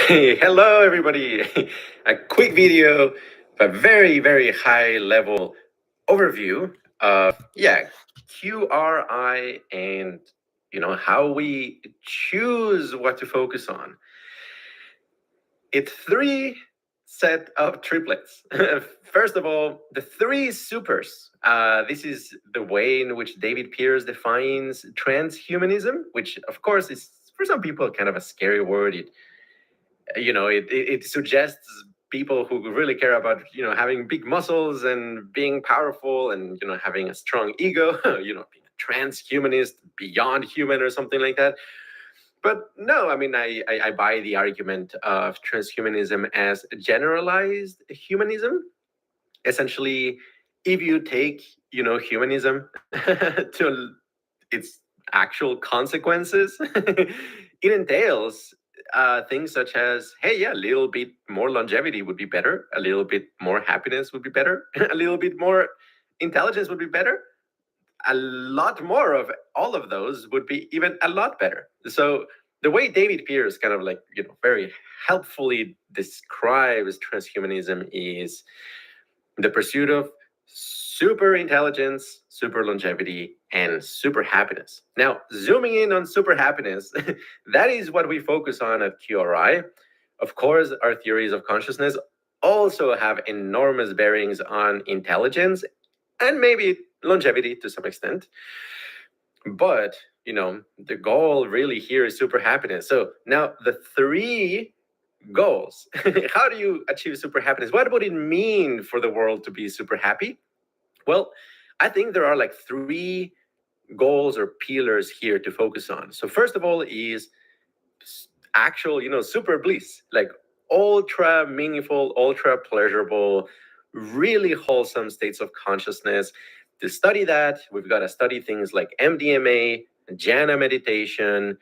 Hello, everybody. A quick video, a very, very high level overview of, QRI and, how we choose what to focus on. It's three set of triplets. First of all, the three supers. This is the way in which David Pierce defines transhumanism, which, of course, is for some people kind of a scary word. It suggests people who really care about having big muscles and being powerful and having a strong ego, being a transhumanist, beyond human or something like that. But no, I mean, I buy the argument of transhumanism as generalized humanism. Essentially, if you take humanism to its actual consequences, it entails things such as, hey, yeah, a little bit more longevity would be better, a little bit more happiness would be better, a little bit more intelligence would be better, a lot more of all of those would be even a lot better. So the way David Pierce kind of very helpfully describes transhumanism is the pursuit of super intelligence, super longevity, and super happiness. Now, zooming in on super happiness, that is what we focus on at QRI. Of course, our theories of consciousness also have enormous bearings on intelligence and maybe longevity to some extent. But, the goal really here is super happiness. So now the three goals. How do you achieve super happiness? What would it mean for the world to be super happy? Well, I think there are three goals or pillars here to focus on. So first of all is actual, super bliss, like ultra meaningful, ultra pleasurable, really wholesome states of consciousness. To study that, we've got to study things like MDMA, jhana meditation,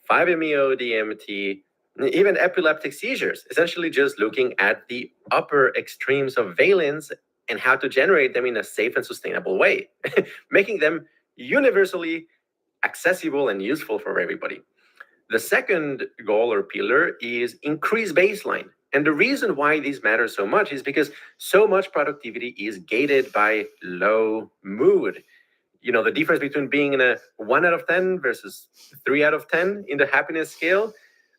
5-MeO DMT, even epileptic seizures, essentially just looking at the upper extremes of valence and how to generate them in a safe and sustainable way, making them universally accessible and useful for everybody. The second goal or pillar is increase baseline. And the reason why this matters so much is because so much productivity is gated by low mood. The difference between being in a 1 out of 10 versus 3 out of 10 in the happiness scale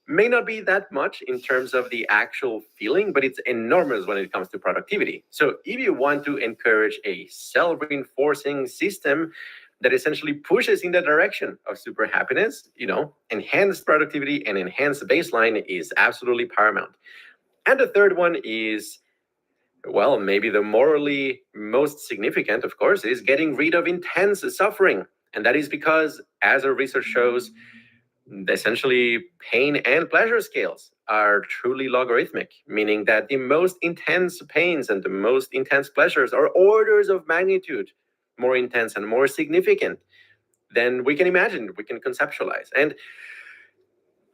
may not be that much in terms of the actual feeling, but it's enormous when it comes to productivity. So if you want to encourage a self-reinforcing system that essentially pushes in the direction of super happiness, enhanced productivity and enhanced baseline is absolutely paramount. And the third one is, well, maybe the morally most significant, of course, is getting rid of intense suffering. And that is because, as our research shows, essentially pain and pleasure scales are truly logarithmic, meaning that the most intense pains and the most intense pleasures are orders of magnitude more intense and more significant than we can imagine, we can conceptualize. And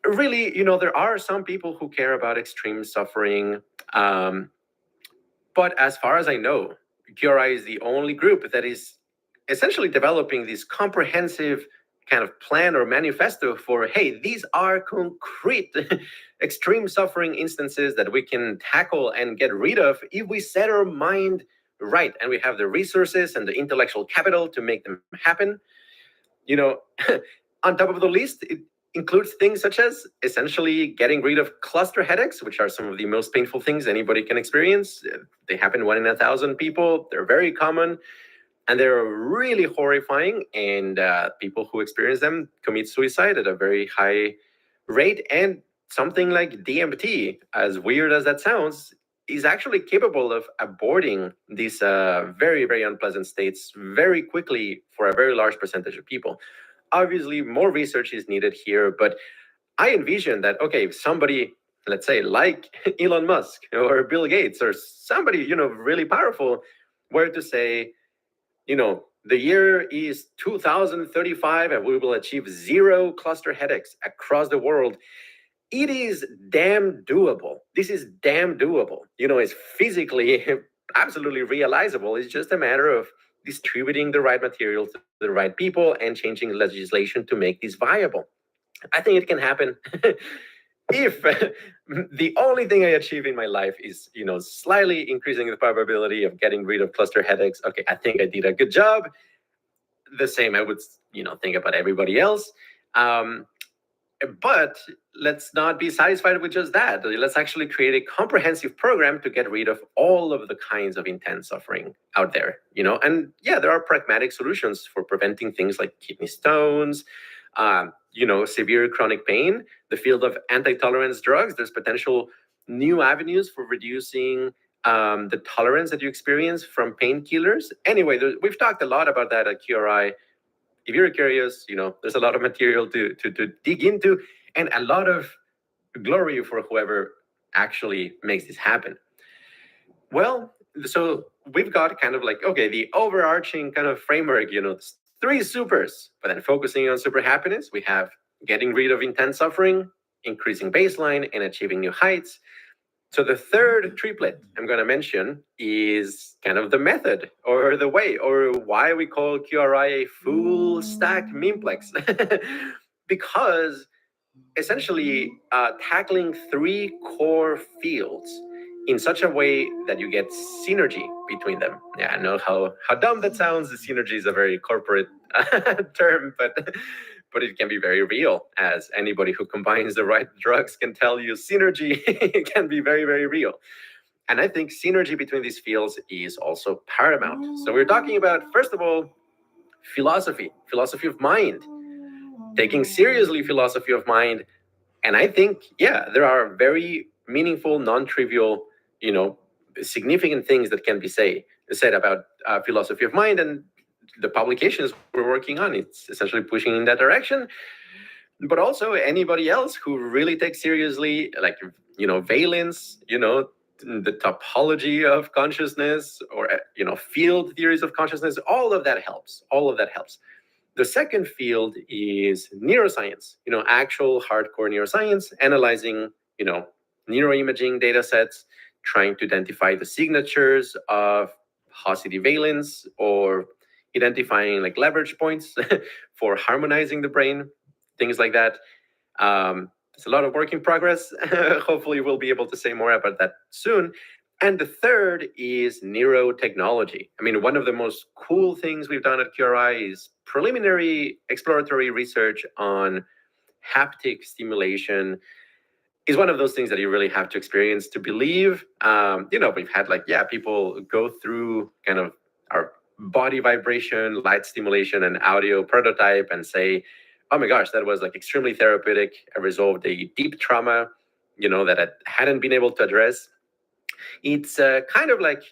really, there are some people who care about extreme suffering. But as far as I know, QRI is the only group that is essentially developing this comprehensive kind of plan or manifesto for, hey, these are concrete extreme suffering instances that we can tackle and get rid of if we set our mind right and we have the resources and the intellectual capital to make them happen. On top of the list, it includes things such as essentially getting rid of cluster headaches, which are some of the most painful things anybody can experience. They happen 1 in 1,000 people. They're very common. And they're really horrifying, and people who experience them commit suicide at a very high rate. And something like DMT, as weird as that sounds, is actually capable of aborting these very, very unpleasant states very quickly for a very large percentage of people. Obviously, more research is needed here, but I envision that, okay, if somebody, let's say, like Elon Musk or Bill Gates or somebody, really powerful, were to say, the year is 2035 and we will achieve 0 cluster headaches across the world. It is damn doable. This is damn doable. It's physically absolutely realizable. It's just a matter of distributing the right material to the right people and changing legislation to make this viable. I think it can happen. if the only thing I achieve in my life is, slightly increasing the probability of getting rid of cluster headaches, okay, I think I did a good job. The same I would, think about everybody else. Um, but let's not be satisfied with just that. Let's actually create a comprehensive program to get rid of all of the kinds of intense suffering out there, And yeah, there are pragmatic solutions for preventing things like kidney stones, severe chronic pain. The field of anti-tolerance drugs, there's potential new avenues for reducing the tolerance that you experience from painkillers. Anyway, we've talked a lot about that at QRI. If you're curious, there's a lot of material to dig into, and a lot of glory for whoever actually makes this happen. Well, so we've got kind of like, okay, the overarching kind of framework, three supers, but then focusing on super happiness, we have getting rid of intense suffering, increasing baseline, and achieving new heights. So the third triplet I'm going to mention is kind of the method or the way or why we call QRI a full stack memeplex. Because essentially tackling three core fields in such a way that you get synergy between them. Yeah, I know how dumb that sounds. The synergy is a very corporate term, but it can be very real, as anybody who combines the right drugs can tell you. Synergy can be very, very real. And I think synergy between these fields is also paramount. So we're talking about, first of all, philosophy of mind, taking seriously philosophy of mind. And I think, yeah, there are very meaningful, non-trivial, significant things that can be said about philosophy of mind, and the publications we're working on, it's essentially pushing in that direction. But also anybody else who really takes seriously, like, valence, the topology of consciousness, or, field theories of consciousness, all of that helps. The second field is neuroscience, actual hardcore neuroscience, analyzing, neuroimaging data sets, trying to identify the signatures of positive valence, or identifying like leverage points for harmonizing the brain, things like that. It's a lot of work in progress. Hopefully we'll be able to say more about that soon. And the third is neurotechnology. I mean, one of the most cool things we've done at QRI is preliminary exploratory research on haptic stimulation. Is one of those things that you really have to experience to believe. We've had people go through kind of our body vibration, light stimulation, and audio prototype and say, oh my gosh, that was like extremely therapeutic. I resolved a deep trauma, that I hadn't been able to address. It's kind of like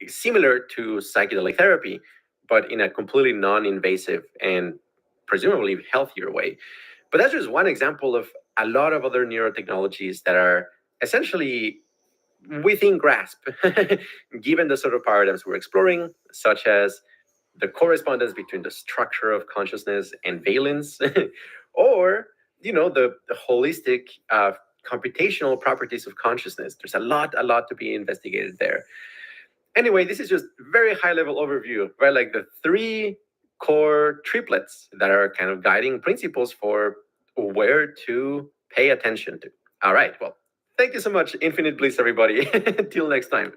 similar to psychedelic therapy, but in a completely non-invasive and presumably healthier way. But that's just one example of a lot of other neurotechnologies that are essentially within grasp, given the sort of paradigms we're exploring, such as the correspondence between the structure of consciousness and valence, or the holistic computational properties of consciousness. There's a lot to be investigated there. Anyway, this is just very high level overview, right? Like the three core triplets that are kind of guiding principles for where to pay attention to. All right, well, thank you so much. Infinite bliss, everybody. Till next time.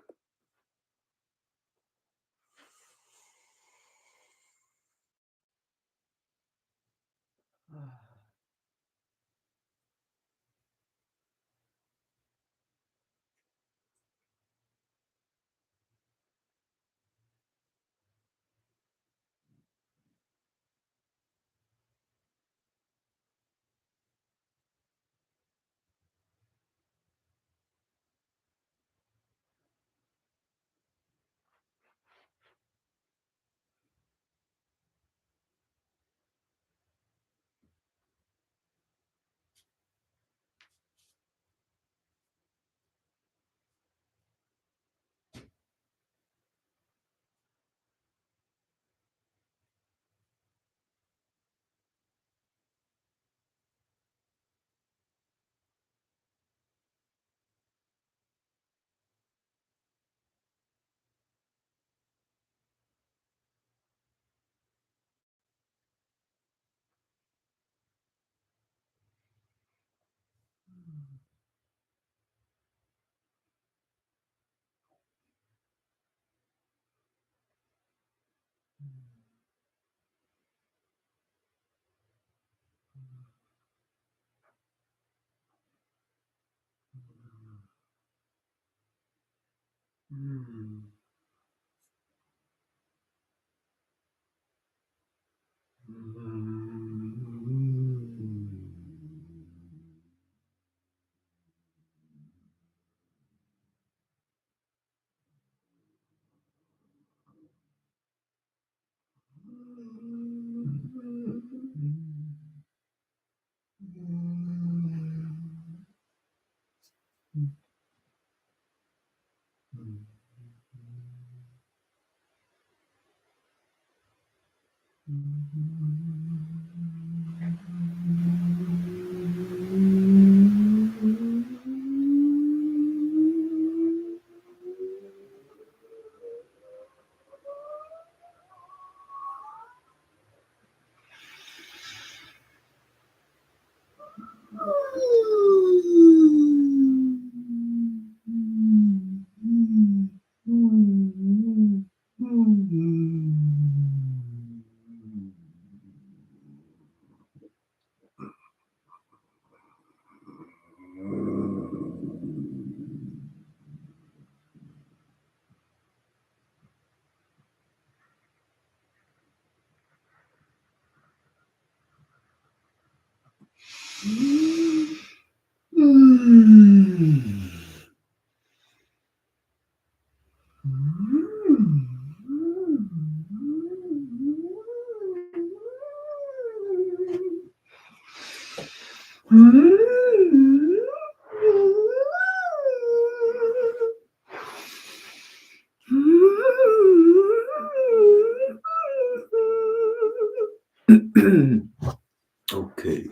Okay.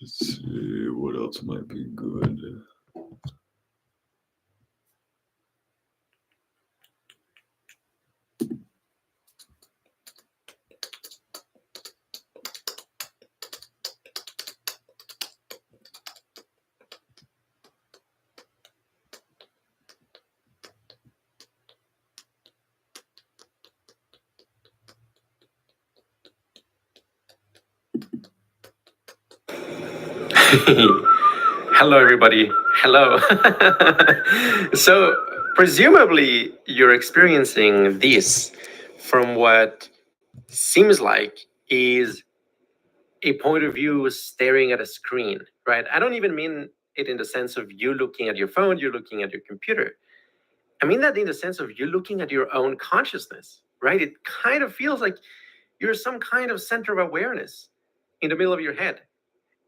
Let's see what else might be good. Hello, everybody. Hello. So, presumably, you're experiencing this from what seems like is a point of view staring at a screen, right? I don't even mean it in the sense of you looking at your phone, you're looking at your computer. I mean that in the sense of you looking at your own consciousness, right? It kind of feels like you're some kind of center of awareness in the middle of your head.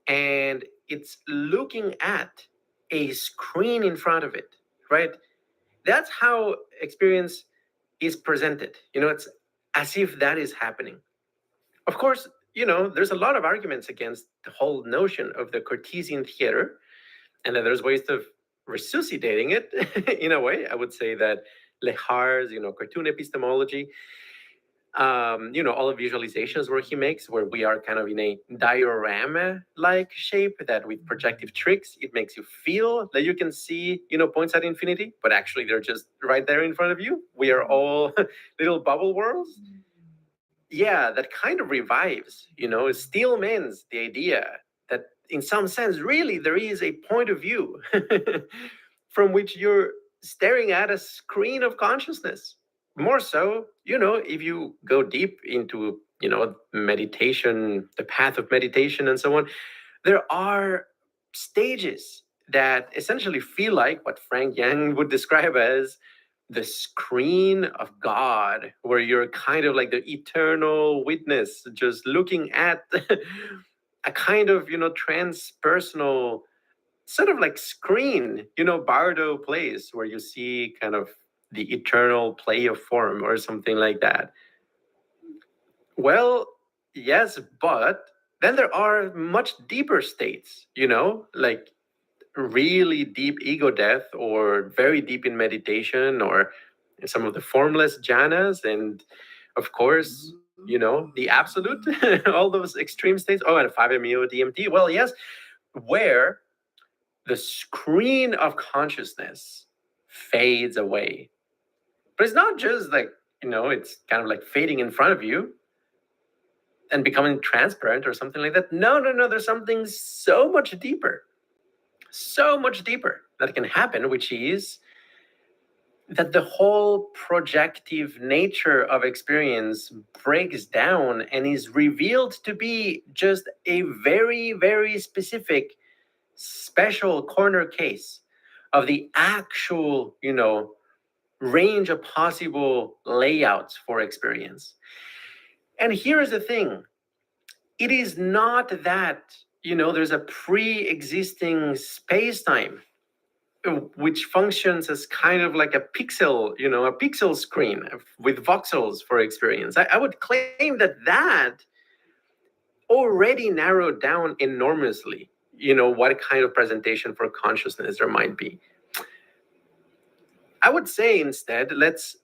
And it's looking at a screen in front of it, right? That's how experience is presented. It's as if that is happening. Of course, there's a lot of arguments against the whole notion of the Cartesian theater, and then there's ways of resuscitating it in a way. I would say that Lehar's, cartoon epistemology, all the visualizations where he makes, where we are kind of in a diorama-like shape that with projective tricks, it makes you feel that you can see, points at infinity, but actually they're just right there in front of you. We are all little bubble worlds. Yeah, that kind of revives, still means the idea that in some sense, really, there is a point of view from which you're staring at a screen of consciousness. More so, if you go deep into, meditation, the path of meditation and so on, there are stages that essentially feel like what Frank Yang would describe as the screen of God, where you're kind of like the eternal witness, just looking at a kind of, transpersonal sort of like screen, Bardo plays, where you see kind of the eternal play of form or something like that. Well, yes, but then there are much deeper states, like really deep ego death or very deep in meditation or in some of the formless jhanas. And of course, the absolute, all those extreme states. Oh, and 5-MeO DMT. Well, yes, where the screen of consciousness fades away. But it's not just like, it's kind of like fading in front of you and becoming transparent or something like that. No, no, no. There's something so much deeper that can happen, which is that the whole projective nature of experience breaks down and is revealed to be just a very, very specific, special corner case of the actual, range of possible layouts for experience. And here's the thing, it is not that, there's a pre existing space time which functions as kind of like a pixel, a pixel screen with voxels for experience. I would claim that already narrowed down enormously, what kind of presentation for consciousness there might be. I would say instead, let's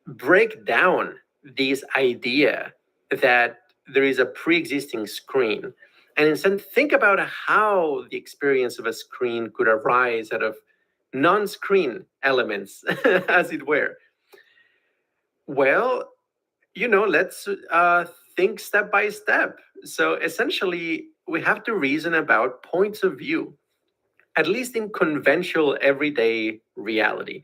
break down this idea that there is a pre-existing screen, and instead think about how the experience of a screen could arise out of non-screen elements, as it were. Well, let's think step by step. So essentially, we have to reason about points of view, at least in conventional everyday reality.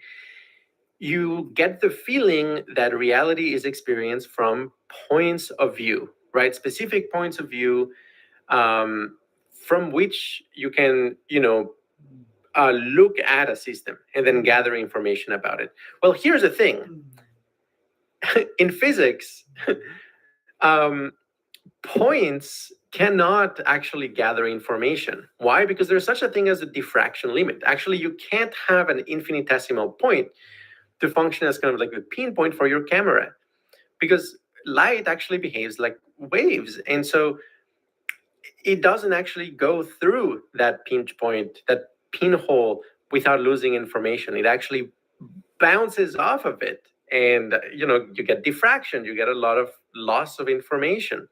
You get the feeling that reality is experienced from points of view, right? Specific points of view from which you can, look at a system and then gather information about it. Well, here's the thing. In physics, points cannot actually gather information. Why? Because there's such a thing as a diffraction limit. Actually, you can't have an infinitesimal point to function as kind of like the pinpoint for your camera, because light actually behaves like waves. And so it doesn't actually go through that pinch point, that pinhole, without losing information. It actually bounces off of it. And, you get diffraction, you get a lot of loss of information.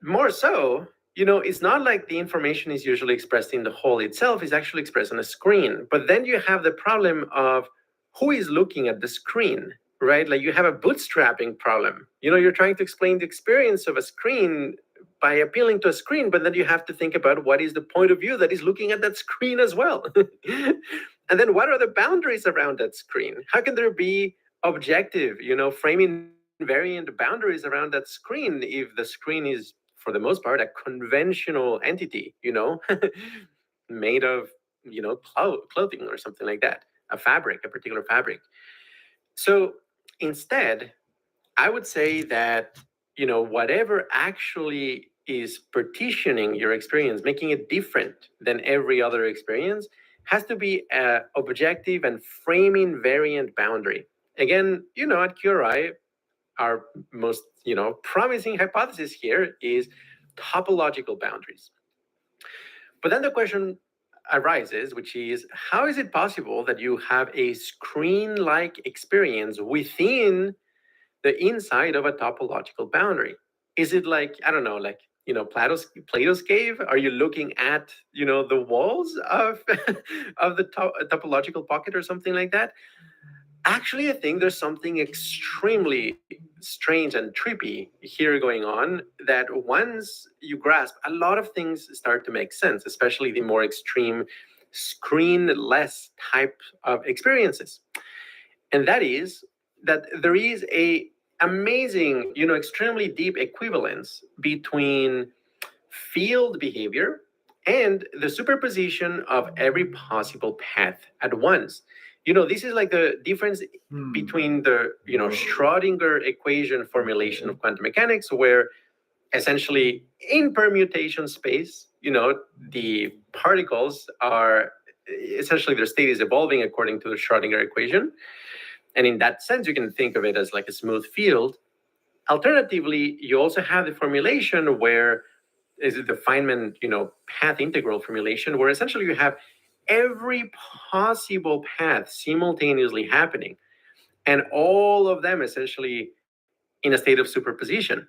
More so, it's not like the information is usually expressed in the hole itself, it's actually expressed on a screen. But then you have the problem of who is looking at the screen, right? Like you have a bootstrapping problem. You're trying to explain the experience of a screen by appealing to a screen, but then you have to think about what is the point of view that is looking at that screen as well. And then what are the boundaries around that screen? How can there be objective, framing invariant boundaries around that screen if the screen is, for the most part, a conventional entity, made of, clothing or something like that, a particular fabric. So instead, I would say that, whatever actually is partitioning your experience, making it different than every other experience, has to be an objective and framing variant boundary. Again, at QRI, our most, promising hypothesis here is topological boundaries. But then the question arises, which is, how is it possible that you have a screen-like experience within the inside of a topological boundary? Is it like, I don't know, like, Plato's cave? Are you looking at, the walls of of the topological pocket or something like that? Actually, I think there's something extremely strange and trippy here going on, that once you grasp, a lot of things start to make sense, especially the more extreme screen-less type of experiences. And that is that there is a amazing, extremely deep equivalence between field behavior and the superposition of every possible path at once. This is like the difference between the, Schrodinger equation formulation of quantum mechanics, where essentially in permutation space, the particles are essentially, their state is evolving according to the Schrodinger equation. And in that sense, you can think of it as like a smooth field. Alternatively, you also have the formulation where is the Feynman, path integral formulation, where essentially you have every possible path simultaneously happening, and all of them essentially in a state of superposition.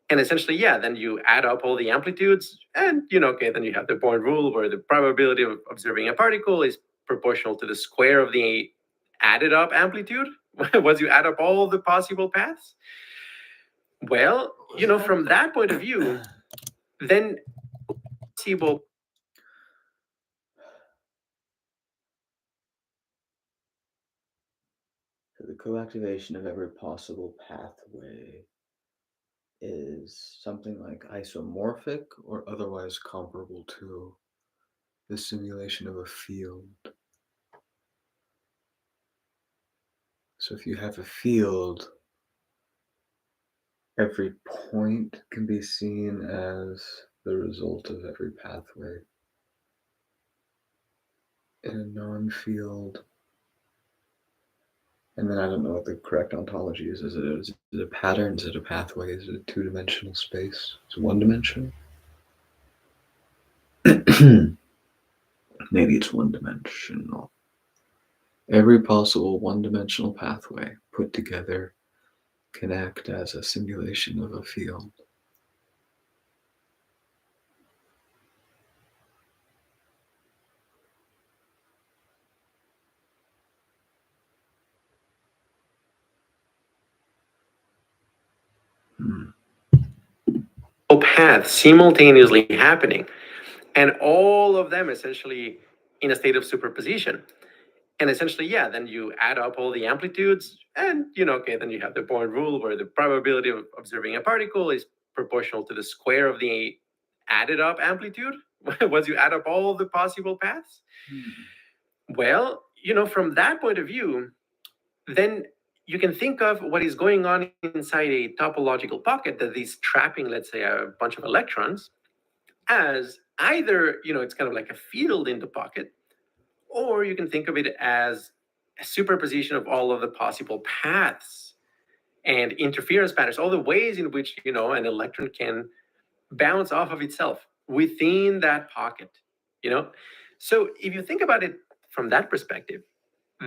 And essentially, then you add up all the amplitudes, and then you have the Born rule, where the probability of observing a particle is proportional to the square of the added up amplitude once you add up all the possible paths. Well, from that point of view, then possible the co-activation of every possible pathway is something like isomorphic or otherwise comparable to the simulation of a field. So if you have a field, every point can be seen as the result of every pathway. In a non-field, and then I don't know what the correct ontology is. Is it a pattern? Is it a pathway? Is it a two-dimensional space? Is it one-dimensional? Maybe it's one-dimensional. Every possible one-dimensional pathway put together can act as a simulation of a field. Paths simultaneously happening, and all of them essentially in a state of superposition. And essentially, yeah, then you add up all the amplitudes, and okay, then you have the point rule where the probability of observing a particle is proportional to the square of the added up amplitude once you add up all the possible paths. Well, from that point of view, then you can think of what is going on inside a topological pocket that is trapping, let's say, a bunch of electrons as either, it's kind of like a field in the pocket, or you can think of it as a superposition of all of the possible paths and interference patterns, all the ways in which, an electron can bounce off of itself within that pocket, So if you think about it from that perspective,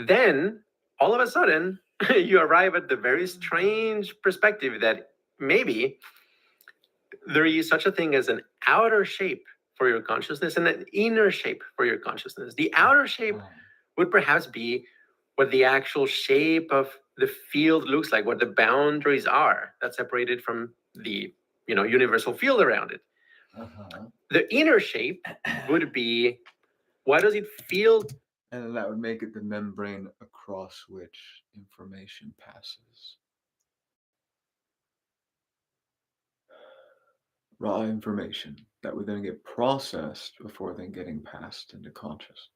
then all of a sudden you arrive at the very strange perspective that maybe there is such a thing as an outer shape for your consciousness and an inner shape for your consciousness. The outer shape would perhaps be what the actual shape of the field looks like, what the boundaries are that separate it from the universal field around it. The inner shape would be, what does it feel? And that would make it the membrane across which information passes. Raw information that would then get processed before then getting passed into consciousness.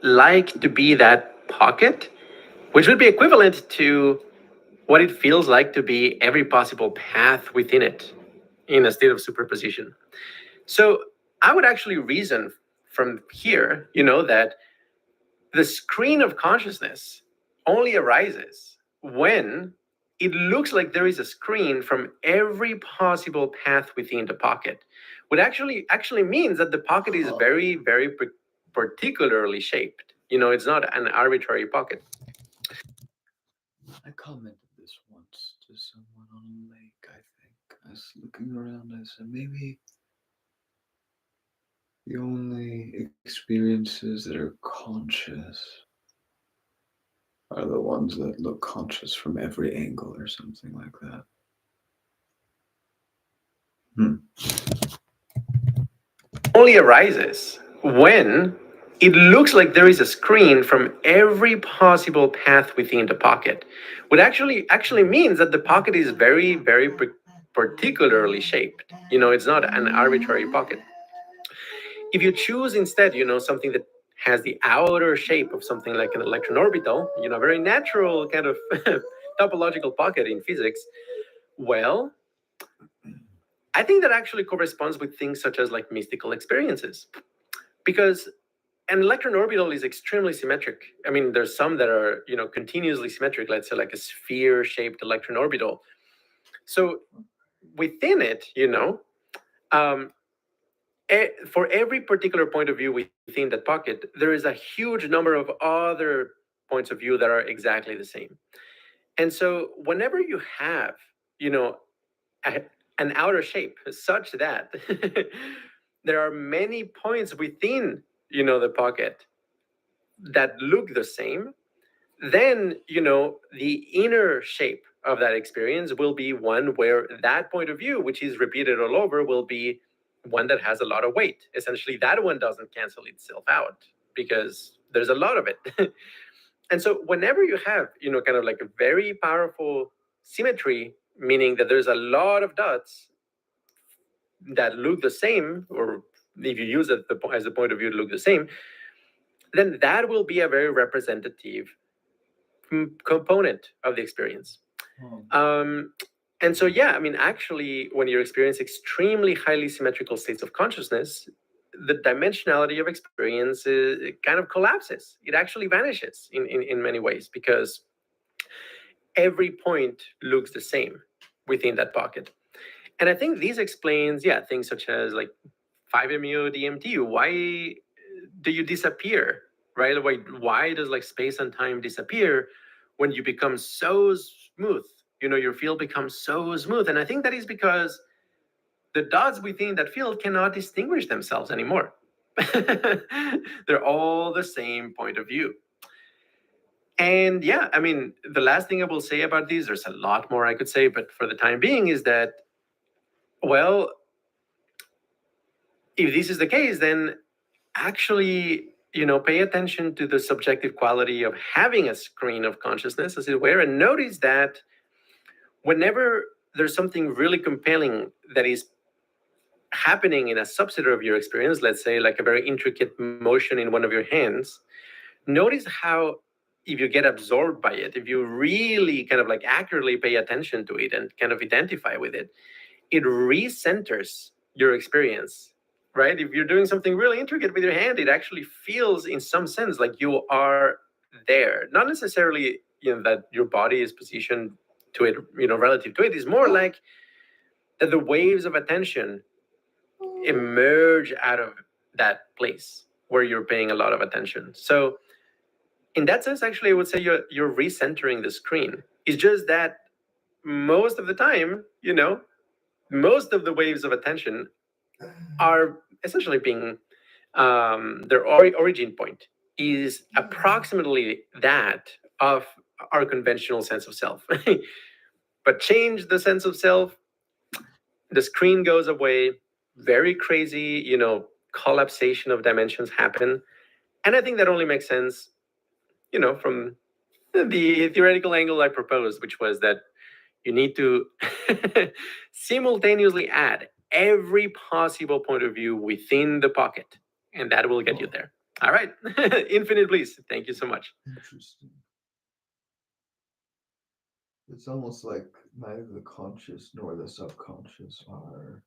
Like to be that pocket, which would be equivalent to what it feels like to be every possible path within it in a state of superposition. So I would actually reason from here, that the screen of consciousness only arises when it looks like there is a screen from every possible path within the pocket. What actually means that the pocket is very, very particularly shaped. It's not an arbitrary pocket. I commented this once to someone on a lake, I think. I was looking around, I said, maybe the only experiences that are conscious are the ones that look conscious from every angle or something like that. Only arises when it looks like there is a screen from every possible path within the pocket. What actually means that the pocket is very, very particularly shaped. It's not an arbitrary pocket. If you choose instead, something that has the outer shape of something like an electron orbital, very natural kind of topological pocket in physics, well, I think that actually corresponds with things such as like mystical experiences, because an electron orbital is extremely symmetric. I mean, there's some that are, continuously symmetric, let's say like a sphere-shaped electron orbital. So within it, for every particular point of view within that pocket, there is a huge number of other points of view that are exactly the same. And so whenever you have, an outer shape such that there are many points within, the pocket that look the same, then, the inner shape of that experience will be one where that point of view, which is repeated all over, will be one that has a lot of weight. Essentially, that one doesn't cancel itself out because there's a lot of it. And so whenever you have, kind of like a very powerful symmetry, meaning that there's a lot of dots that look the same, or if you use it as a point of view to look the same, then that will be a very representative component of the experience. And so, yeah, I mean, actually, when you experience extremely highly symmetrical states of consciousness, the dimensionality of experience it kind of collapses. It actually vanishes in many ways because every point looks the same within that pocket. And I think this explains, yeah, things such as like 5-MeO DMT. Why do you disappear, right? Why does like space and time disappear when you become so smooth? Your field becomes so smooth. And I think that is because the dots within that field cannot distinguish themselves anymore. They're all the same point of view. And yeah, I mean, the last thing I will say about these, there's a lot more I could say, but for the time being, is that, well, if this is the case, then actually, pay attention to the subjective quality of having a screen of consciousness, as it were, and notice that whenever there's something really compelling that is happening in a subset of your experience, let's say like a very intricate motion in one of your hands, notice how if you get absorbed by it, if you really kind of like accurately pay attention to it and kind of identify with it, it recenters your experience, right? If you're doing something really intricate with your hand, it actually feels in some sense like you are there. Not necessarily, that your body is positioned to it, relative to it. It's more like that the waves of attention emerge out of that place where you're paying a lot of attention. So in that sense, actually, I would say you're recentering the screen. It's just that most of the time, most of the waves of attention are essentially being their origin point is approximately that of our conventional sense of self. But change the sense of self, the screen goes away, very crazy, collapsation of dimensions happen. And I think that only makes sense, from the theoretical angle I proposed, which was that you need to simultaneously add every possible point of view within the pocket, and that will get you there. All right. Infinite bliss. Thank you so much. Interesting. It's almost like neither the conscious nor the subconscious are,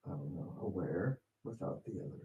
I don't know, aware without the other.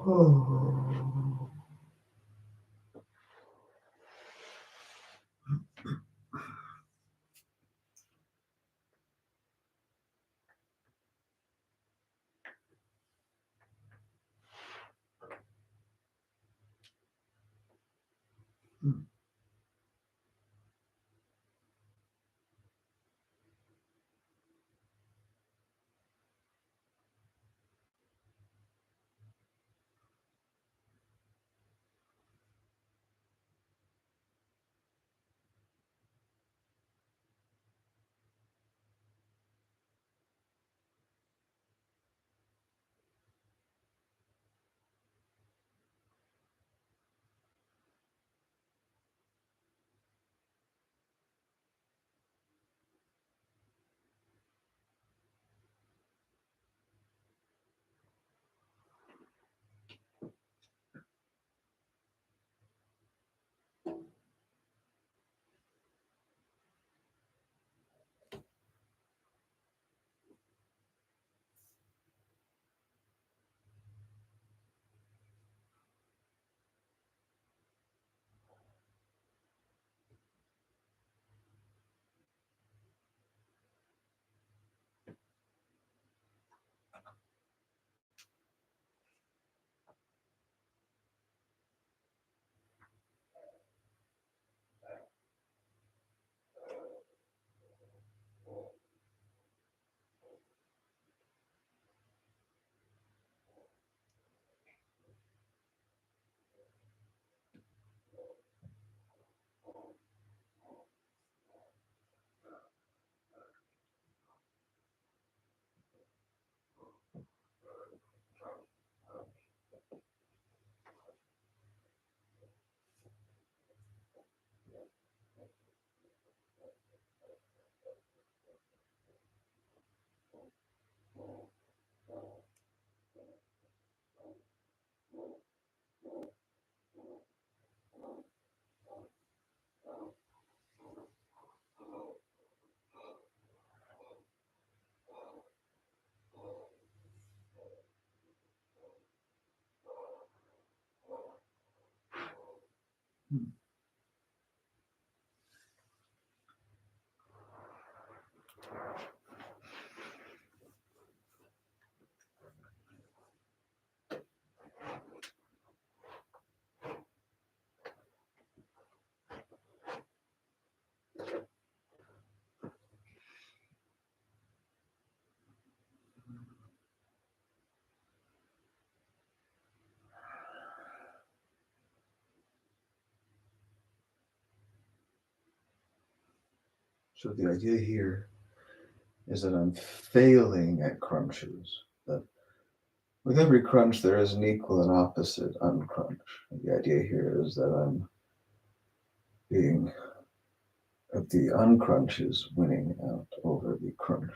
Oh. So the idea here is that I'm failing at crunches. That with every crunch there is an equal and opposite uncrunch. The idea here is that I'm being the uncrunch is winning out over the crunch.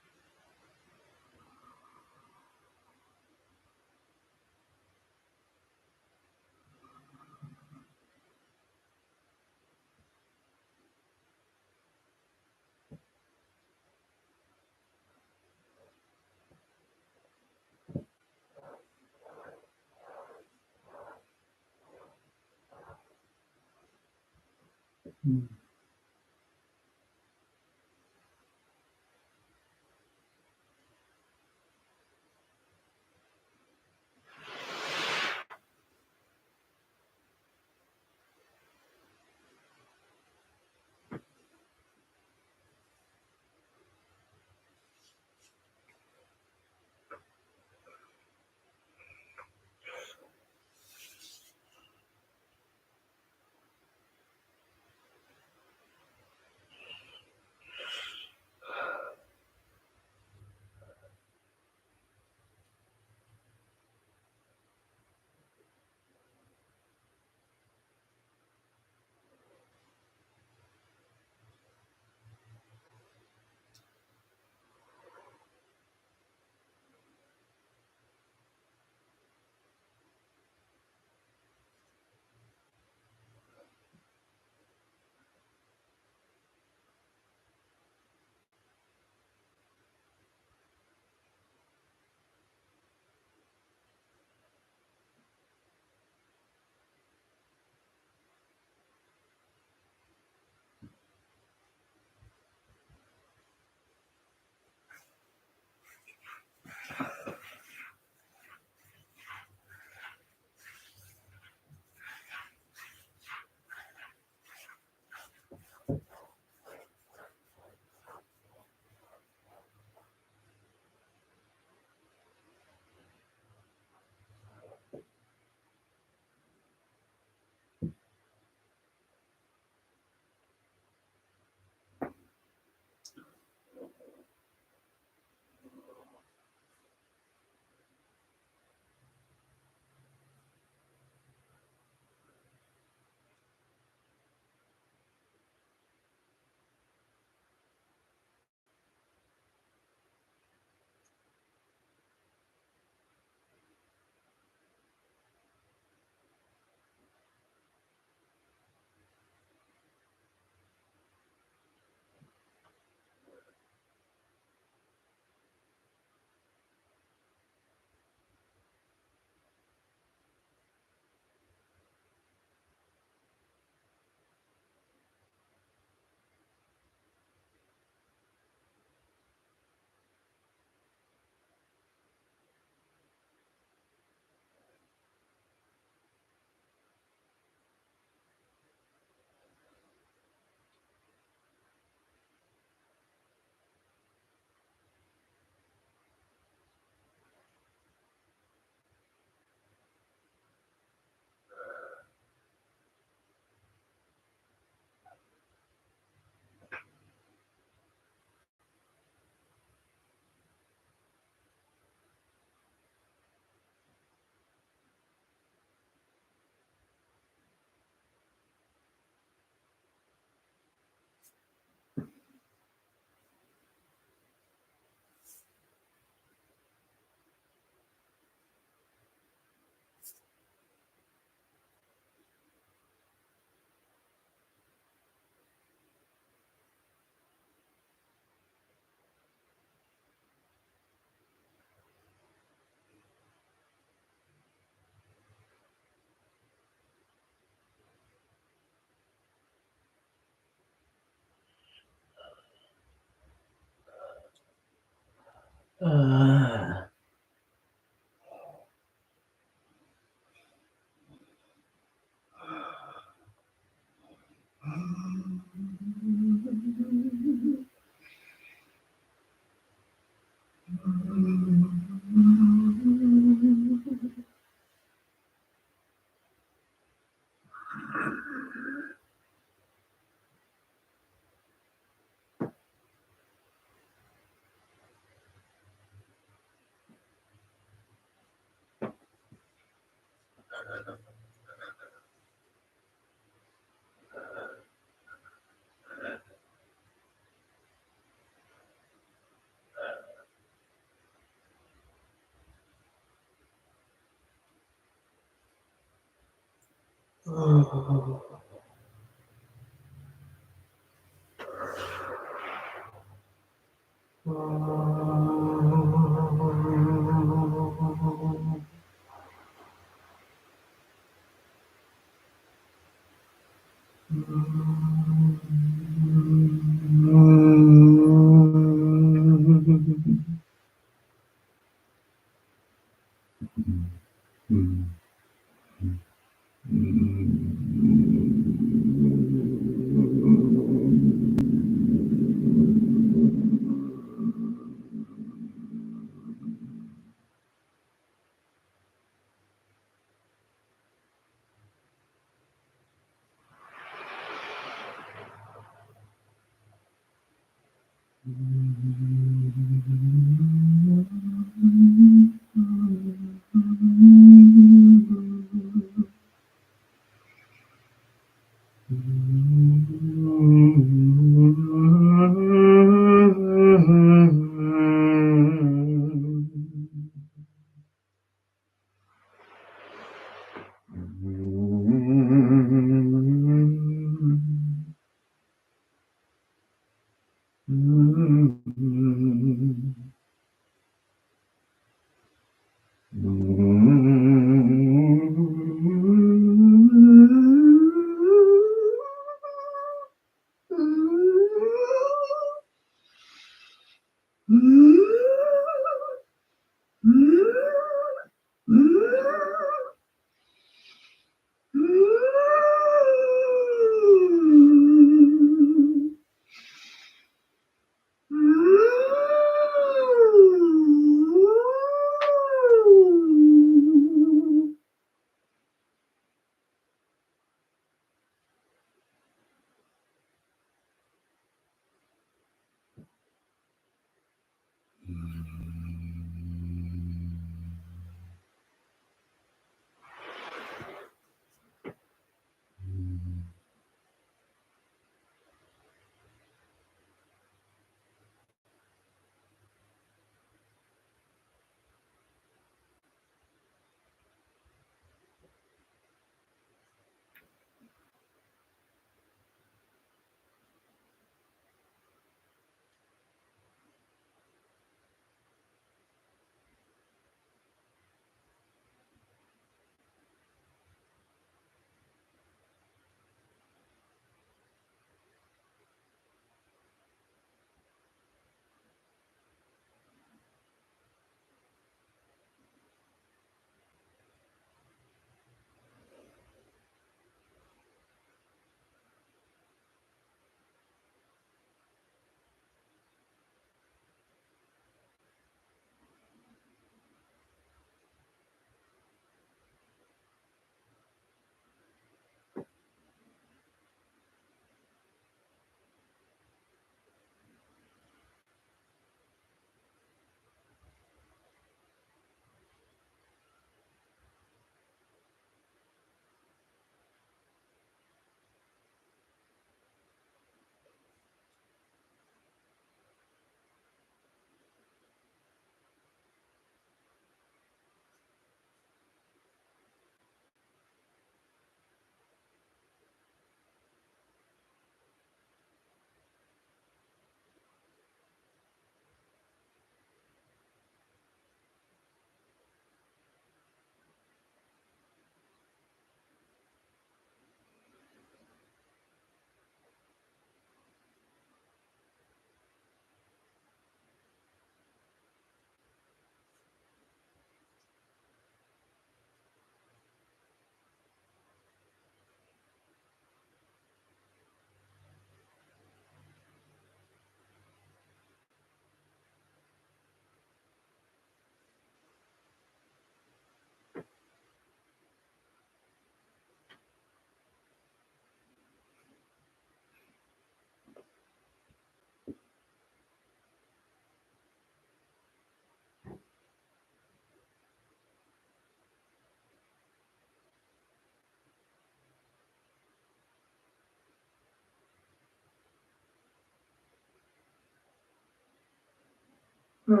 Let's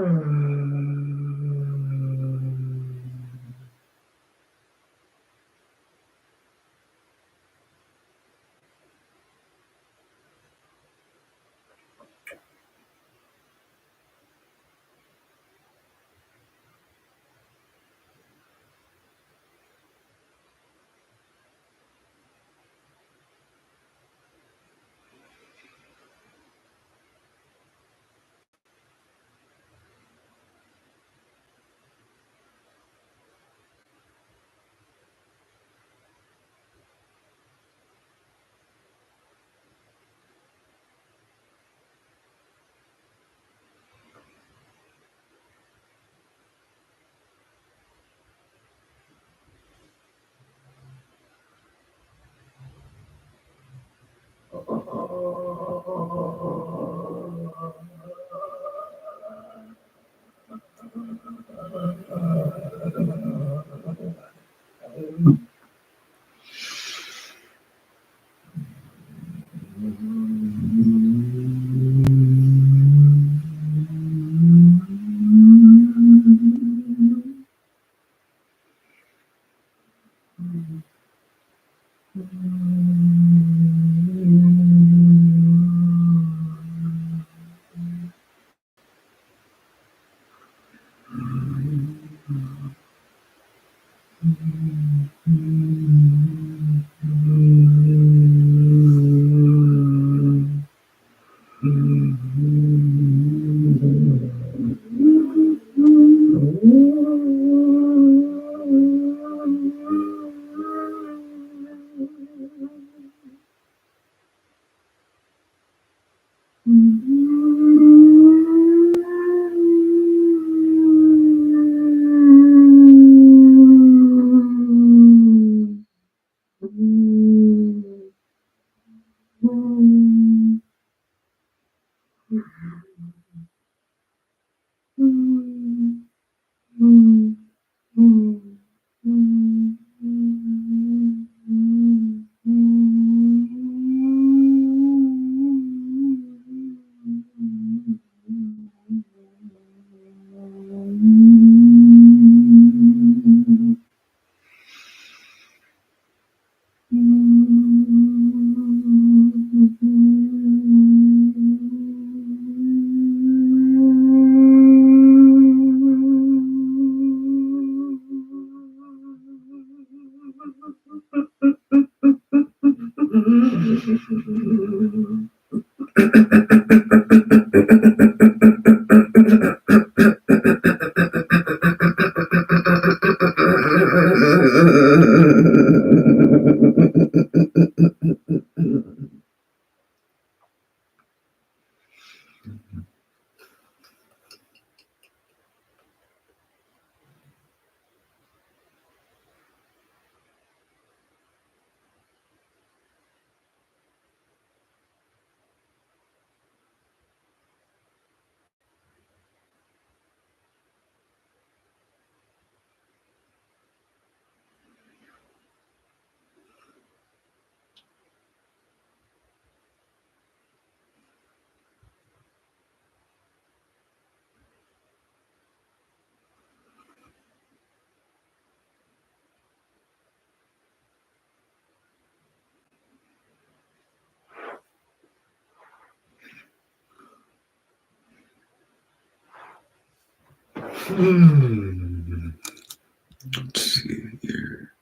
see here.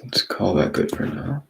Let's call that good for now.